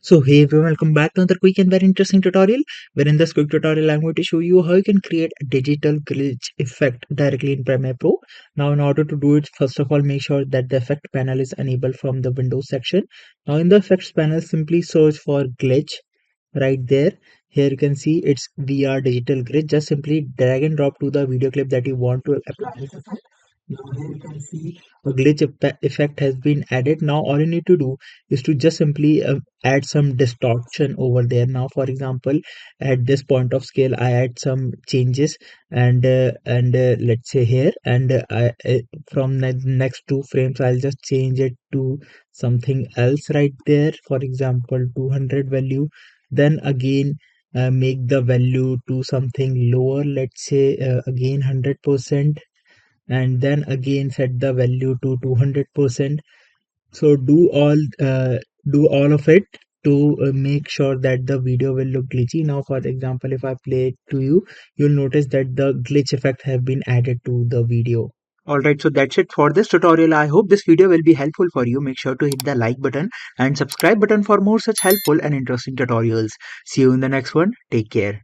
So hey everyone, welcome back to another quick and very interesting tutorial, where in this quick tutorial I'm going to show you how you can create a digital glitch effect directly in Premiere Pro. Now in order to do it, first of all make sure that the effect panel is enabled from the Windows section. Now in the effects panel simply search for glitch right there. Here you can see it's VR digital glitch. Just simply drag and drop to the video clip that you want to apply this effect. Now here you can see a glitch effect has been added. Now all you need to do is to just simply add some distortion over there. Now for example, at this point of scale I add some changes, and let's say here, and from the next 2 frames I'll just change it to something else right there, for example 200 value. Then again make the value to something lower, let's say again 100%, and then again set the value to 200%. So do all of it to make sure that the video will look glitchy. Now for example, if I play it to you, you'll notice that the glitch effect have been added to the video. Alright, so that's it for this tutorial. I hope this video will be helpful for you. Make sure to hit the like button and subscribe button for more such helpful and interesting tutorials. See you in the next one. Take care.